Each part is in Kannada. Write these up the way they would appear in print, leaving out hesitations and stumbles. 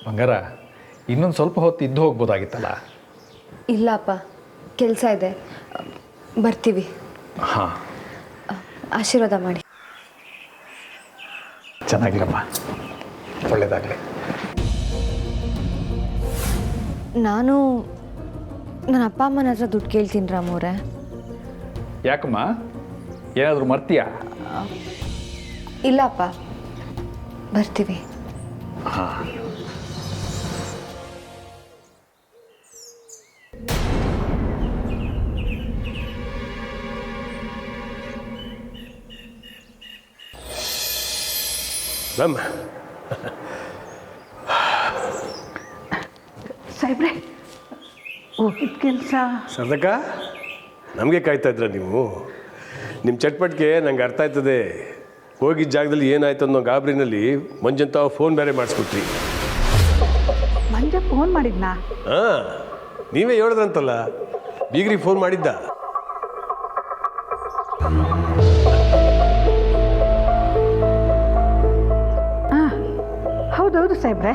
ಬಂಗಾರ ಇನ್ನೊಂದು ಸ್ವಲ್ಪ ಹೊತ್ತು ಇದ್ದು ಹೋಗ್ಬೋದಾಗಿತ್ತಲ್ಲ. ಇಲ್ಲಪ್ಪ, ಕೆಲಸ ಇದೆ, ಬರ್ತೀವಿ. ಹಾಂ, ಆಶೀರ್ವಾದ ಮಾಡಿ. ಚೆನ್ನಾಗಿರಮ್ಮ, ಒಳ್ಳೆಯದಾಗಲಿ. ನಾನು ನನ್ನ ಅಪ್ಪ ಅಮ್ಮನ ಹತ್ರ ದುಡ್ಡು ಕೇಳ್ತೀನಿ ರಾಮವ್ರೆ. ಯಾಕಮ್ಮ, ಏನಾದರೂ ಮರ್ತೀಯಾ? ಇಲ್ಲಪ್ಪ, ಬರ್ತೀವಿ. ಹಾಂ, ರಾಮ ಸಾಹೇಬ್ರೆ, ಹೋಗಿದ್ದ ಕೆಲಸ ಸರ್ದಕ್ಕ, ನಮಗೆ ಕಾಯ್ತಾ ಇದ್ರ ನೀವು? ನಿಮ್ಮ ಚಟ್ಪಟ್ಗೆ ನಂಗೆ ಅರ್ಥ ಆಯ್ತದೆ. ಹೋಗಿದ್ದ ಜಾಗದಲ್ಲಿ ಏನಾಯ್ತು ಅನ್ನೋ ಗಾಬರಿನಲ್ಲಿ ಮಂಜಂತ ಫೋನ್ ಬೇರೆ ಮಾಡಿಸ್ಬಿಟ್ರಿ. ಮಂಜ ಫೋನ್ ಮಾಡಿದ್ನಾ? ಹಾಂ, ನೀವೇ ಹೇಳಿದ್ರಂತಲ್ಲ, ಬೀಗ್ರಿಗೆ ಫೋನ್ ಮಾಡಿದ್ದ. ಹಾಂ, ಹೌದೌದು ಸಾಹೇಬ್ರೆ,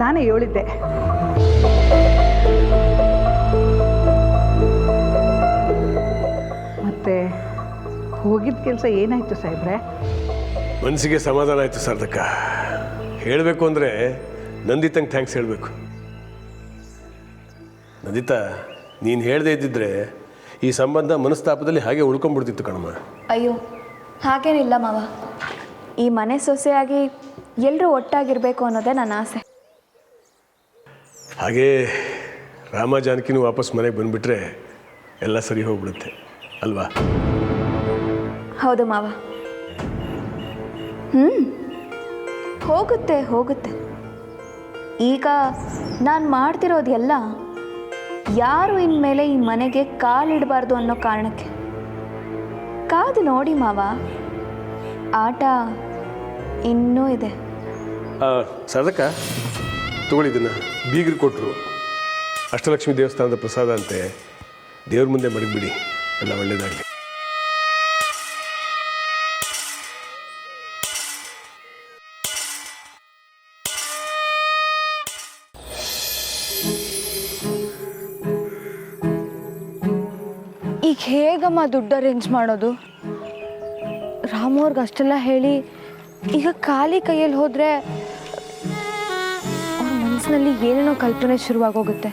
ನಾನೇ ಹೇಳಿದ್ದೆ. ಮತ್ತೆ ಹೋಗಿದ್ದ ಕೆಲಸ ಏನಾಯ್ತು ಸಾಹೇಬ್ರೆ? ಮನಸ್ಸಿಗೆ ಸಮಾಧಾನ ಆಯಿತು ಸರ್ದಕ್ಕ. ಹೇಳಬೇಕು ಅಂದರೆ ನಂದಿತಂಗೆ ಥ್ಯಾಂಕ್ಸ್ ಹೇಳಬೇಕು. ನಂದಿತಾ, ನೀನು ಹೇಳದೇ ಇದ್ದಿದ್ರೆ ಈ ಸಂಬಂಧ ಮನಸ್ತಾಪದಲ್ಲಿ ಹಾಗೆ ಉಳ್ಕೊಂಡ್ಬಿಡ್ತಿತ್ತು ಕಣಮ್ಮ. ಅಯ್ಯೋ, ಹಾಗೇನಿಲ್ಲ ಮಾವ. ಈ ಮನೆ ಸೊಸೆಯಾಗಿ ಎಲ್ಲರೂ ಒಟ್ಟಾಗಿರಬೇಕು ಅನ್ನೋದೇ ನನ್ನ ಆಸೆ. ಹಾಗೇ ರಾಮ ಜಾನಕಿನೂ ವಾಪಸ್ ಮನೆಗೆ ಬಂದುಬಿಟ್ರೆ ಎಲ್ಲ ಸರಿ ಹೋಗ್ಬಿಡುತ್ತೆ ಅಲ್ವಾ? ಹೌದು ಮಾವ. ಹೋಗುತ್ತೆ ಹೋಗುತ್ತೆ. ಈಗ ನಾನು ಮಾಡ್ತಿರೋದೆಲ್ಲ ಯಾರು ಇನ್ಮೇಲೆ ಈ ಮನೆಗೆ ಕಾಲಿಡಬಾರ್ದು ಅನ್ನೋ ಕಾರಣಕ್ಕೆ. ಕಾದು ನೋಡಿ ಮಾವ, ಆಟ ಇನ್ನೂ ಇದೆ. ಸಾಧಕ ತಗೊಳ್ಳಿದ್ದನ್ನು ಬೀಗರು ಕೊಟ್ಟರು. ಅಷ್ಟಲಕ್ಷ್ಮಿ ದೇವಸ್ಥಾನದ ಪ್ರಸಾದ ಅಂತೆ, ದೇವ್ರ ಮುಂದೆ ಮಡಗಿಬಿಡಿ, ಎಲ್ಲ ಒಳ್ಳೆಯದಾಗಲಿ. ಈಗ ಹೇಗಮ್ಮ ದುಡ್ಡು ಅರೇಂಜ್ ಮಾಡೋದು? ರಾಮವ್ರಿಗೆ ಅಷ್ಟೆಲ್ಲ ಹೇಳಿ ಈಗ ಖಾಲಿ ಕೈಯಲ್ಲಿ ಹೋದರೆ ಅವ್ರ ಮನಸ್ಸಿನಲ್ಲಿ ಏನೇನೋ ಕಲ್ಪನೆ ಶುರುವಾಗೋಗುತ್ತೆ.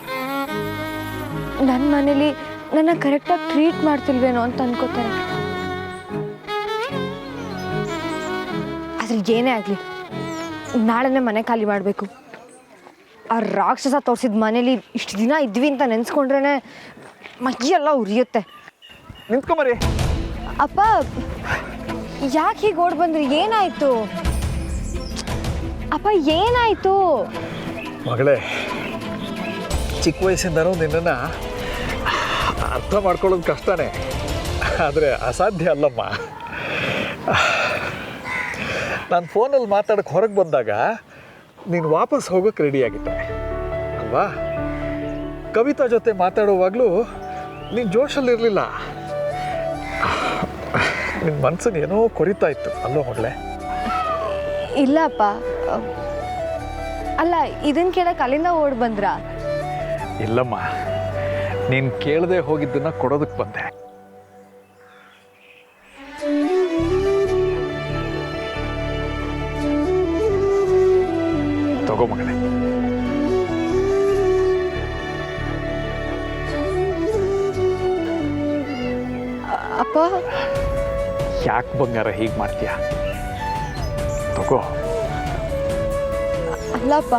ನನ್ನ ಮನೇಲಿ ನನ್ನ ಕರೆಕ್ಟಾಗಿ ಟ್ರೀಟ್ ಮಾಡ್ತಿಲ್ವೇನೋ ಅಂತ ಅನ್ಕೋತಾರೆ. ಆದ್ರೆ ಏನೇ ಆಗಲಿ, ನಾಳೆನೇ ಮನೆ ಖಾಲಿ ಮಾಡಬೇಕು. ಆ ರಾಕ್ಷಸ ತೋರಿಸಿದ ಮನೇಲಿ ಇಷ್ಟು ದಿನ ಇದ್ವಿ ಅಂತ ನೆನೆಸ್ಕೊಂಡ್ರೆ ಮೈಯೆಲ್ಲ ಉರಿಯುತ್ತೆ. ನಿಂತ್ಕೊಂಬರಿ. ಅಪ್ಪ, ಯಾಕೆ ಹೀಗೆ ಓಡ್ ಬಂದ್ರಿ? ಏನಾಯ್ತು ಅಪ್ಪ, ಏನಾಯ್ತು? ಮಗಳೇ, ಚಿಕ್ಕ ವಯಸ್ಸಿಂದನೂ ನಿನ್ನನ್ನು ಅರ್ಥ ಮಾಡ್ಕೊಳ್ಳೋದು ಕಷ್ಟನೇ, ಆದರೆ ಅಸಾಧ್ಯ ಅಲ್ಲಮ್ಮ. ನಾನು ಫೋನಲ್ಲಿ ಮಾತಾಡೋಕ್ಕೆ ಹೊರಗೆ ಬಂದಾಗ ನೀನು ವಾಪಸ್ ಹೋಗೋಕ್ಕೆ ರೆಡಿಯಾಗಿದ್ದೆ ಅಲ್ವಾ? ಕವಿತಾ ಜೊತೆ ಮಾತಾಡುವಾಗಲೂ ನೀನು ಜೋಶಲ್ಲಿರಲಿಲ್ಲ. ನಿನ್ನ ಮನಸ್ಸನ್ನು ಏನೋ ಕೊರಿತಾ ಇತ್ತು ಅಲ್ಲೋ ಮಗಳೇ? ಇಲ್ಲಪ್ಪ, ಅಲ್ಲ, ಇದನ್ನು ಕೇಳಕ್ಕೆ ಅಲ್ಲಿಂದ ಓಡ್ ಬಂದ್ರಾ? ಇಲ್ಲಮ್ಮ, ನೀನು ಕೇಳದೆ ಹೋಗಿದ್ದನ್ನು ಕೊಡೋದಕ್ಕೆ ಬಂದೆ. ತಗೋ ಮಗಳೇ. ಅಪ್ಪ, ಯಾಕೆ ಬಂಗಾರ ಹೀಗೆ ಮಾಡ್ತೀಯ? ತಗೋ. ಅಲ್ಲಪ್ಪ,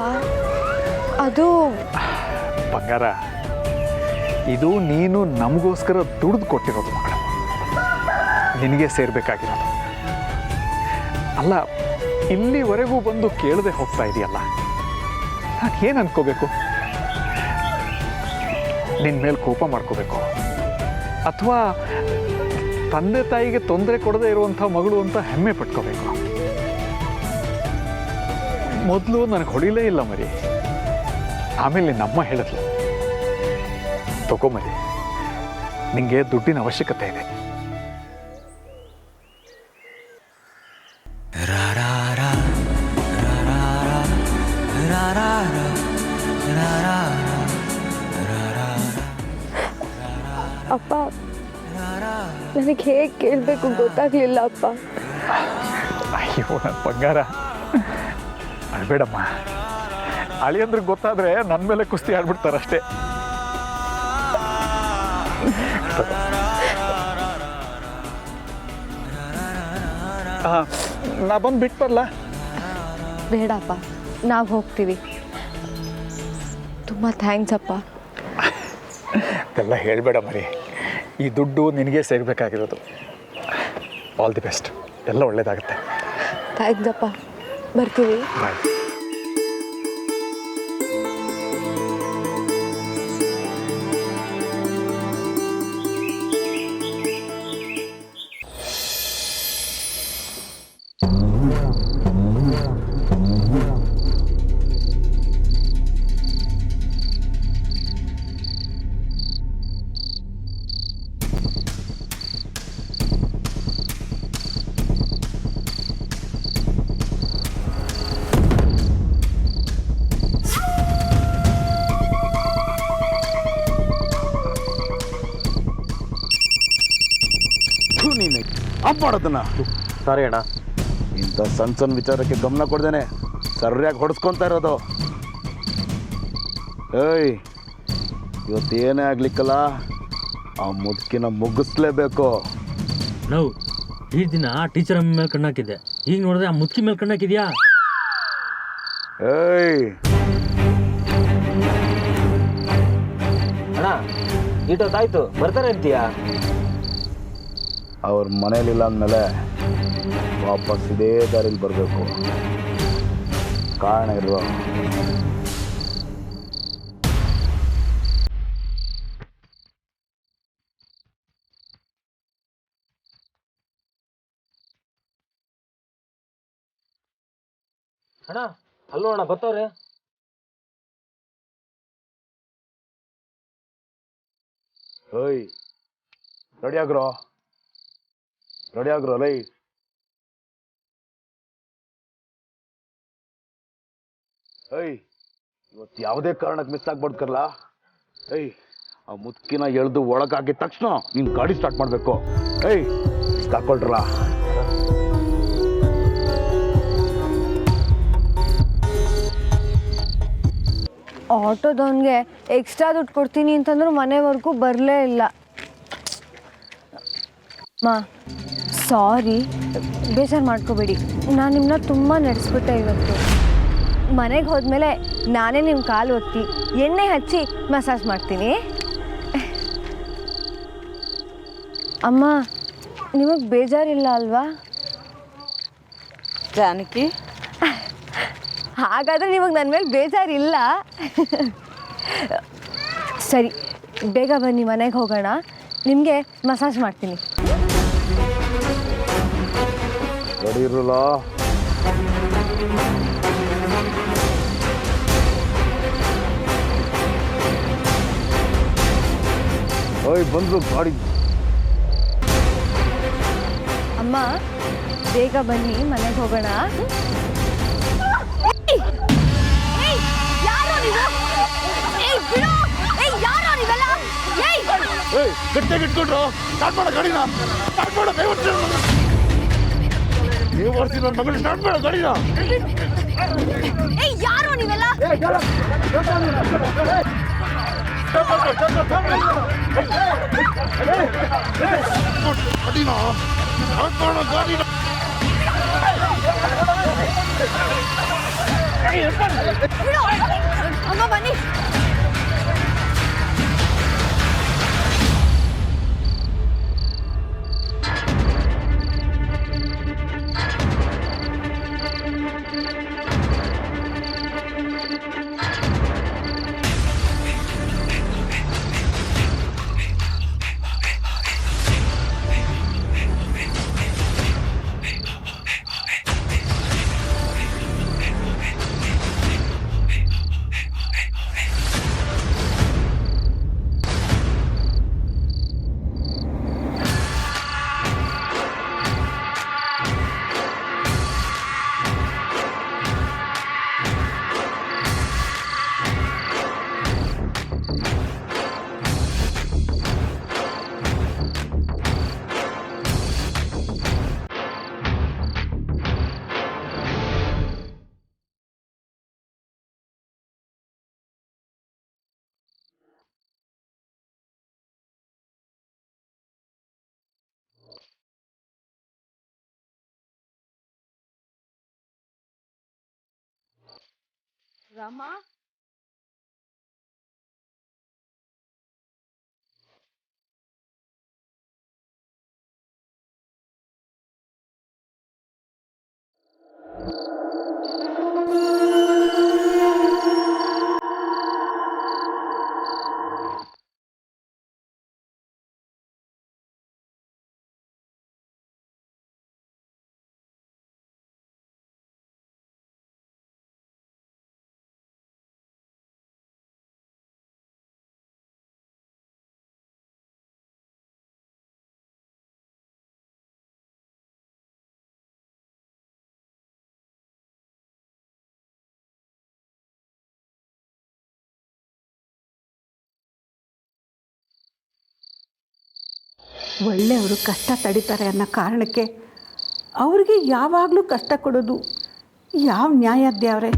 ಅದು ಬಂಗಾರ, ಇದು ನೀನು ನಮಗೋಸ್ಕರ ದುಡ್ದು ಕೊಟ್ಟಿರೋದು ಮಗಳ, ನಿನಗೆ ಸೇರಬೇಕಾಗಿರೋದು. ಅಲ್ಲ, ಇಲ್ಲಿವರೆಗೂ ಬಂದು ಕೇಳದೆ ಹೋಗ್ತಾ ಇದೆಯಲ್ಲ, ನಾನು ಏನು ಅನ್ಕೋಬೇಕು? ನಿನ್ನ ಮೇಲೆ ಕೋಪ ಮಾಡ್ಕೋಬೇಕು, ಅಥವಾ ತಂದೆ ತಾಯಿಗೆ ತೊಂದರೆ ಕೊಡದೇ ಇರುವಂಥ ಮಗಳು ಅಂತ ಹೆಮ್ಮೆ ಪಟ್ಕೋಬೇಕು? ಮೊದಲು ನನಗೆ ಹೊಡಿಲೇ ಇಲ್ಲ ಮರಿ, ಆಮೇಲೆ ನಮ್ಮಮ್ಮ ಹೇಳಿದ್ಲು, ತಗೊಂಬರಿ, ನಿಂಗೆ ದುಡ್ಡಿನ ಅವಶ್ಯಕತೆ ಇದೆ. ರಾ ರಾ ರಾ ರಾ ರಾ ರಾ ನನಗೆ ಹೇಗೆ ಕೇಳಬೇಕು ಗೊತ್ತಾಗಲಿಲ್ಲ ಅಪ್ಪ. ಅಯ್ಯೋ ನನ್ನ ಬಂಗಾರ, ಅಳ್ಬೇಡಮ್ಮ. ಅಳಿಯಂದ್ರಿಗೆ ಗೊತ್ತಾದರೆ ನನ್ನ ಮೇಲೆ ಕುಸ್ತಿ ಆಡ್ಬಿಡ್ತಾರಷ್ಟೇ. ನಾ ಬಂದು ಬಿಟ್ಟು ಬರಲ್ಲ? ಬೇಡಪ್ಪ, ನಾವು ಹೋಗ್ತೀವಿ. ತುಂಬ ಥ್ಯಾಂಕ್ಸ್ ಅಪ್ಪ. ಎಲ್ಲ ಹೇಳಬೇಡ ಮರಿ, ಈ ದುಡ್ಡು ನಿನಗೆ ಸೇರಬೇಕಾಗಿರೋದು. ಆಲ್ ದಿ ಬೆಸ್ಟ್, ಎಲ್ಲ ಒಳ್ಳೇದಾಗುತ್ತೆ. ಥ್ಯಾಂಕ್ಸ್ ಅಪ್ಪ, ಬರ್ತೀವಿ. ಬಾಯ್. ನೀನು ಆಫ್ ಮಾಡೋದನ್ನ. ಸಾರಿ ಅಣ್ಣ. ಇಂಥ ಸಣ್ಣ ಸಣ್ಣ ವಿಚಾರಕ್ಕೆ ಗಮನ ಕೊಡ್ದೇನೆ ಸರಿಯಾಗಿ ಹೊಡೆಸ್ಕೊತಾ ಇರೋದು. ಏಯ್, ಇವತ್ತೇನೇ ಆಗ್ಲಿಕ್ಕಲ್ಲ, ಆ ಮುದುಕಿನ ಮುಗಿಸ್ಲೇಬೇಕು. ನಾವು ಈ ದಿನ ಟೀಚರ್ ಅಮ್ಮ ಮೇಲೆ ಕಣ್ಣಾಕಿದ್ದೆ, ಈಗ ನೋಡಿದ್ರೆ ಆ ಮುದುಕಿ ಮೇಲೆ ಕಣ್ಣಾಕಿದ್ಯಾ? ಏಯ್, ಅಣ್ಣ ಇಷ್ಟೊತ್ತಾಯ್ತು, ಬರ್ತಾರೆ ಅಂತೀಯಾ? ಅವ್ರ ಮನೇಲಿಲ್ಲ ಅಂದಮೇಲೆ ವಾಪಸ್ ಇದೇ ದಾರಿಲಿ ಬರಬೇಕು. ಕಾರಣ ಇರುವ ಅಣ್ಣ ಅಲ್ಲೋ ಅಣ್ಣ, ಬರ್ತಾವ್ರೆ. ಏಯ್, ರೆಡಿ ಆಗ್ರೋ ಲೈ. ಏಯ್, ಇವತ್ತು ಯಾವುದೇ ಕಾರಣಕ್ಕೆ ಮಿಸ್ ಆಗ್ಬಾರ್ದಲ್ಲ. ಏಯ್, ಆ ಮುದುಕಿನ ಎಳ್ದು ಒಳಗಾಗಿದ ತಕ್ಷಣ ನೀನು ಗಾಡಿ ಸ್ಟಾರ್ಟ್ ಮಾಡಬೇಕು. ಏಯ್, ಹಾಕೊಳ್ರಲ್ಲ. ಆಟೋದವನಿಗೆ ಎಕ್ಸ್ಟ್ರಾ ದುಡ್ಡು ಕೊಡ್ತೀನಿ ಅಂತಂದ್ರು ಮನೆವರೆಗೂ ಬರಲೇ ಇಲ್ಲ. ಮಾ ಸಾರಿ, ಬೇಜಾರು ಮಾಡ್ಕೋಬೇಡಿ. ನಾನು ನಿಮ್ಮನ್ನ ತುಂಬ ನಡೆಸ್ಬಿಟ್ಟೆ ಇವತ್ತು. ಮನೆಗೆ ಹೋದ್ಮೇಲೆ ನಾನೇ ನಿಮ್ಮ ಕಾಲು ಒತ್ತಿ ಎಣ್ಣೆ ಹಚ್ಚಿ ಮಸಾಜ್ ಮಾಡ್ತೀನಿ. ಅಮ್ಮ, ನಿಮಗೆ ಬೇಜಾರಿಲ್ಲ ಅಲ್ವಾ? ಜಾನಕಿ, ಹಾಗಾದರೆ ನಿಮಗೆ ನನ್ನ ಮೇಲೆ ಬೇಜಾರಿಲ್ಲ. ಸರಿ, ಬೇಗ ಬನ್ನಿ, ಮನೆಗೆ ಹೋಗೋಣ. ನಿಮಗೆ ಮಸಾಜ್ ಮಾಡ್ತೀನಿ. ರೆಡಿ ಇರಲ್ಲ. ಓಯ್, ಬಂದ್ರು ಗಾಡಿ. ಅಮ್ಮ, ಬೇಗ ಬನ್ನಿ, ಮನೆಗೆ ಹೋಗೋಣ. ಏಯ್, ಗಟ್ಟಿಯಾಗಿ ಇಟ್ಕೊಂಡ್ರು. ಸ್ಟಾರ್ಟ್ ಮಾಡೋ ಗಾಡಿನ, ಸ್ಟಾರ್ಟ್ ಮಾಡೋ. ದಯವಿಟ್ಟು ನೀವು ಬರ್ತೀನಿ, ನನ್ನ ಮಗಳು ಸ್ಟಾರ್ಟ್ ಮಾಡೋ ಗಾಡಿನ. ಯಾರು ನೀವೆಲ್ಲ? ಗಾಡಿನ ಸ್ಟಾರ್ಟ್ ಮಾಡೋ ಗಾಡಿನ. ಅಮ್ಮ ಬನ್ನಿ. ರಾಮ ಒಳ್ಳೆಯವರು ಕಷ್ಟ ತಡೀತಾರೆ ಅನ್ನೋ ಕಾರಣಕ್ಕೆ ಅವ್ರಿಗೆ ಯಾವಾಗಲೂ ಕಷ್ಟ ಕೊಡೋದು ಯಾವ ನ್ಯಾಯ ದೇವ್ರೆ?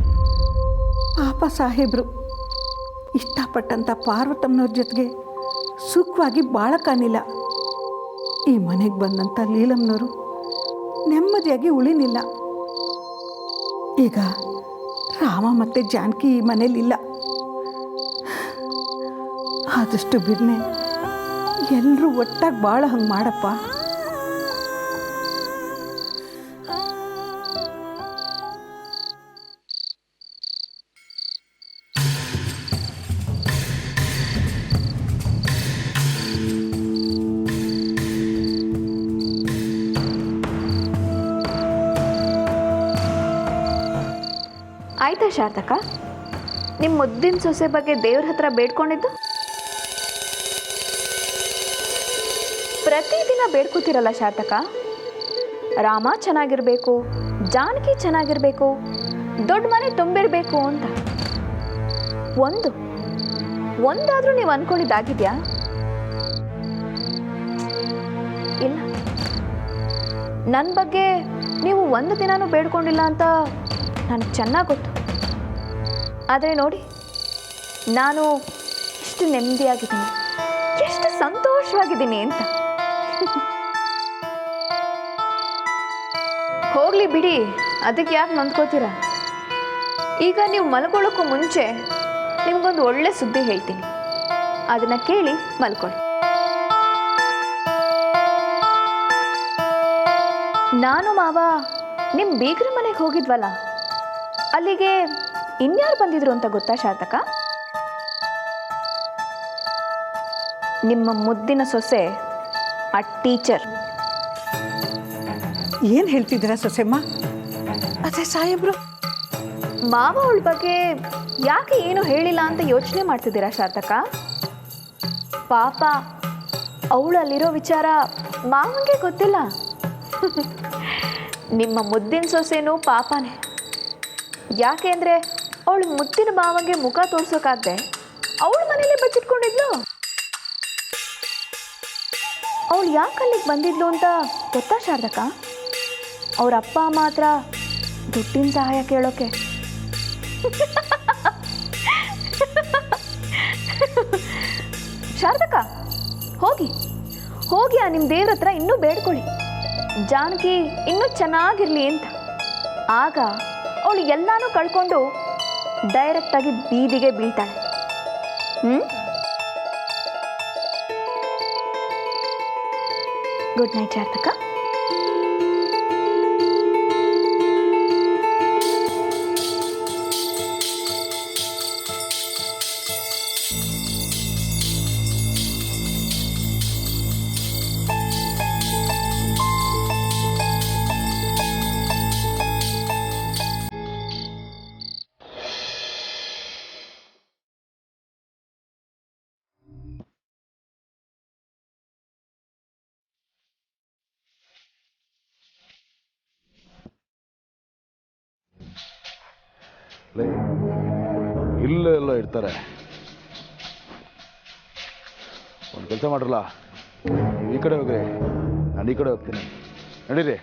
ಪಾಪ ಸಾಹೇಬರು ಇಷ್ಟಪಟ್ಟಂಥ ಪಾರ್ವತಮ್ಮನವ್ರ ಜೊತೆಗೆ ಸುಖವಾಗಿ ಬಾಳಕ್ಕಾನಿಲ್ಲ. ಈ ಮನೆಗೆ ಬಂದಂಥ ಲೀಲಮ್ಮನವರು ನೆಮ್ಮದಿಯಾಗಿ ಉಳಿನಿಲ್ಲ. ಈಗ ರಾಮ ಮತ್ತು ಜಾನಕಿ ಈ ಮನೇಲಿಲ್ಲ. ಆದಷ್ಟು ಬಿರ್ನೆ ಎಲ್ಲರೂ ಒಟ್ಟಾಗಿ ಭಾಳ ಹಂಗೆ ಮಾಡಪ್ಪ. ಆಯ್ತಾ ಶಾರದಕ್ಕ, ನಿಮ್ಮ ಮುದ್ದಿನ ಸೊಸೆ ಬಗ್ಗೆ ದೇವ್ರ ಹತ್ರ ಬೇಡ್ಕೊಂಡಿದ್ದು? ಪ್ರತಿದಿನ ಬೇಡ್ಕೋತಿರಲ್ಲ ಶಾರದಕ್ಕ, ರಾಮ ಚೆನ್ನಾಗಿರಬೇಕು, ಜಾನಕಿ ಚೆನ್ನಾಗಿರಬೇಕು, ದೊಡ್ಡ ಮನೆ ತುಂಬಿರಬೇಕು ಅಂತ. ಒಂದಾದರೂ ನೀವು ಅಂದ್ಕೊಂಡಿದ್ದಾಗಿದೆಯಾ? ಇಲ್ಲ. ನನ್ನ ಬಗ್ಗೆ ನೀವು ಒಂದು ದಿನಾನೂ ಬೇಡ್ಕೊಂಡಿಲ್ಲ ಅಂತ ನನಗೆ ಚೆನ್ನಾಗಿ ಗೊತ್ತು. ಆದರೆ ನೋಡಿ, ನಾನು ಎಷ್ಟು ನೆಮ್ಮದಿಯಾಗಿದ್ದೀನಿ, ಎಷ್ಟು ಸಂತೋಷವಾಗಿದ್ದೀನಿ ಅಂತ. ಹೋಗಲಿ ಬಿಡಿ, ಅದಕ್ಕೆ ಯಾಕೆ ನೊಂದ್ಕೋತೀರ? ಈಗ ನೀವು ಮಲ್ಕೊಳ್ಳೋಕ್ಕೂ ಮುಂಚೆ ನಿಮ್ಗೊಂದು ಒಳ್ಳೆ ಸುದ್ದಿ ಹೇಳ್ತೀನಿ, ಅದನ್ನು ಕೇಳಿ ಮಲ್ಕೊಳ್ಳಿ. ನಾನು ಮಾವ ನಿಮ್ಮ ಬೀಗ್ರ ಮನೆಗೆ ಹೋಗಿದ್ವಲ್ಲ, ಅಲ್ಲಿಗೆ ಇನ್ಯಾರು ಬಂದಿದ್ರು ಅಂತ ಗೊತ್ತಾ ಶಾರದಕ್ಕ? ನಿಮ್ಮ ಮುದ್ದಿನ ಸೊಸೆ, ಆ ಟೀಚರ್. ಏನು ಹೇಳ್ತಿದ್ದೀರಾ ಸೊಸೆಮ್ಮ? ಅದೇ ಸಾಹೇಬ್ರು ಮಾವ ಅವಳ ಬಗ್ಗೆ ಯಾಕೆ ಏನು ಹೇಳಿಲ್ಲ ಅಂತ ಯೋಚನೆ ಮಾಡ್ತಿದ್ದೀರಾ ಶಾರದಕ್ಕ? ಪಾಪ ಅವಳಲ್ಲಿರೋ ವಿಚಾರ ಮಾವನಿಗೆ ಗೊತ್ತಿಲ್ಲ. ನಿಮ್ಮ ಮುದ್ದಿನ ಸೊಸೆನೂ ಪಾಪನೇ. ಯಾಕೆ ಅಂದರೆ ಅವಳು ಮುದ್ದಿನ ಮಾವಂಗೆ ಮುಖ ತೋರ್ಸೋಕ್ಕಾಗದೆ ಅವಳ ಮನೇಲಿ ಬಚ್ಚಿಟ್ಕೊಂಡಿದ್ಲು. ಅವಳು ಯಾಕೆ ಅಲ್ಲಿಗೆ ಬಂದಿದ್ಲು ಅಂತ ಗೊತ್ತಾ ಶಾರದಕ್ಕ? ಅವ್ರ ಅಪ್ಪ ಅಮ್ಮ ಹತ್ರ ದುಡ್ಡಿನ ಸಹಾಯ ಕೇಳೋಕೆ. ಶಾರದಕ್ಕ, ಹೋಗಿ ಆ ನಿಮ್ಮ ದೇವ್ರ ಹತ್ರ ಇನ್ನೂ ಬೇಡ್ಕೊಳ್ಳಿ, ಜಾನಕಿ ಇನ್ನೂ ಚೆನ್ನಾಗಿರ್ಲಿ ಅಂತ. ಆಗ ಅವಳು ಎಲ್ಲಾನು ಕಳ್ಕೊಂಡು ಡೈರೆಕ್ಟಾಗಿ ಬೀದಿಗೆ ಬೀಳ್ತಾಳೆ. Good night ಶಾರದಕ್ಕ. ಇಲ್ಲೆಲ್ಲ ಇರ್ತಾರೆ. ಒಂದು ಕೆಲಸ ಮಾಡ್ರಲ್ಲ, ನೀವು ಈ ಕಡೆ ಹೋಗ್ರಿ, ನಾನು ಈ ಕಡೆ ಹೋಗ್ತೀನಿ, ನಡೀರಿ.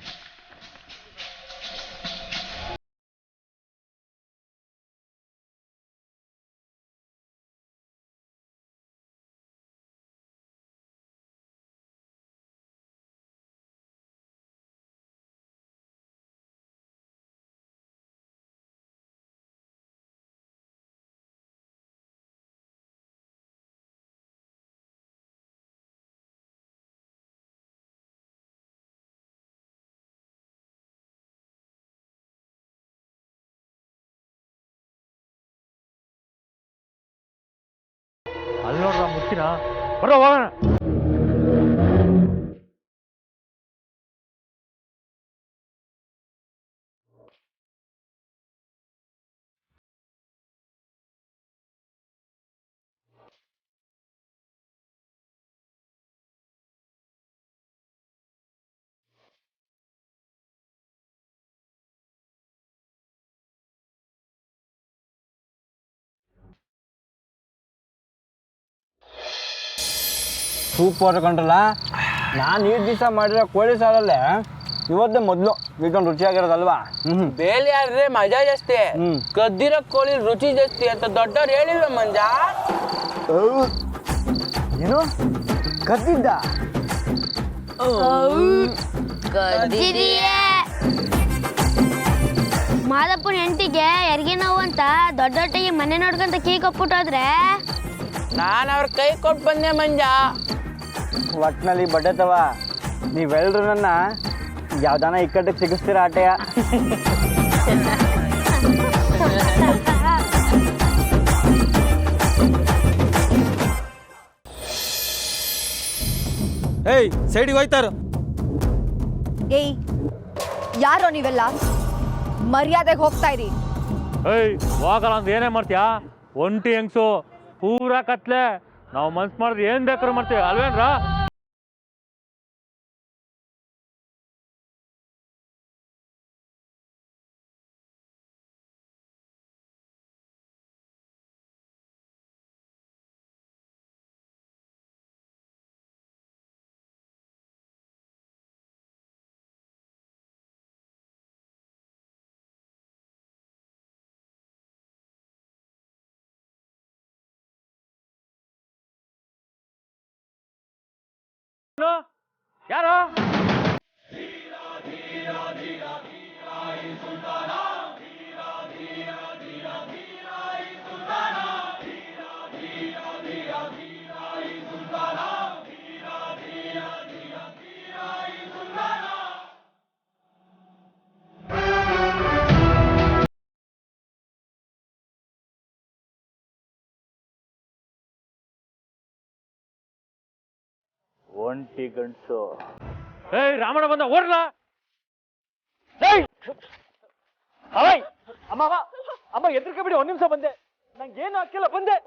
ಬರ್ತೀರಾ? ಬರೋ ಹೋಗೋಣ. ಸೂಪರ್ ಕಂಡ್ರಲ್ಲ. ನಾನು ಈ ದಿವಸ ಮಾಡಿರೋ ಕೋಳಿ ಸಾರಲ್ಲೇ ಇವತ್ತೇ ಮೊದಲು ಇದೊಂದು ರುಚಿಯಾಗಿರೋದಲ್ವಾ? ಬೇಲಿ ಆದ್ರೆ ಮಜಾ ಜಾಸ್ತಿ, ಕದ್ದಿರೋ ಕೋಳಿ ರುಚಿ ಜಾಸ್ತಿ ಅಂತ ದೊಡ್ಡವ್ರು ಹೇಳಿಲ್ವ ಮಂಜ? ಏನು ಕದ್ದಿದ್ದ? ಮಾದಪ್ಪನ ಹೆಂಡತಿಗೆ ಹೆರಿಗೆ ನೋವು ಅಂತ ದೊಡ್ಡೊಟ್ಟಿಗೆ ಮನೆ ನೋಡ್ಕೊಂತ ಕೀ ಕೊಟ್ಬಿಟ್ಟೋದ್ರೆ ನಾನು ಅವ್ರ ಕೈ ಕೊಟ್ಟು ಬಂದೆ ಮಂಜ. ಒಟ್ಟಿನಲ್ಲಿ ಬಡ್ಡೆತವ ನೀವೆಲ್ರು ನನ್ನ ಯಾವ್ದಾನ ಇಕ್ಕಟ್ಟಿಗೆ ಸಿಗಿಸ್ತೀರ ಆಟೆಯ. ಏಯ್ ಸೈಡಿಗೆ ಹೋಯ್ತಾರು. ಏಯ್ ಯಾರೋ ನೀವೆಲ್ಲ, ಮರ್ಯಾದೆಗೆ ಹೋಗ್ತಾ ಇರಿ. ಏಯ್ ಹೋಗಲ್ಲ ಅಂದ್ರೆ ಏನೇ ಮಾಡ್ತೀಯಾ? ಒಂಟಿ ಹೆಂಗ್ಸು ಪೂರಾ ಕತ್ಲೆ. ನಾವು ಮನ್ಸು ಮಾಡಿದ್ರೆ ಏನು ಬೇಕಾದ್ರೂ ಮಾಡ್ತೀವಿ ಅಲ್ವೇನ್ರ? ಯಾರು? ಒಂಟಿ ಗಂಡ್ಸು. ಏಯ್ ರಾಮಣ್ಣ ಬಂದ ಓಡ್ಲ. ಅಮ್ಮ ಅಮ್ಮ ಎದ್ರಿಕೆ ಬಿಡಿ, 1 ನಿಮಿಷ ಬಂದೆ. ನಂಗೆ ಏನು ಹಾಕಿಲ್ಲ ಬಂದೆ.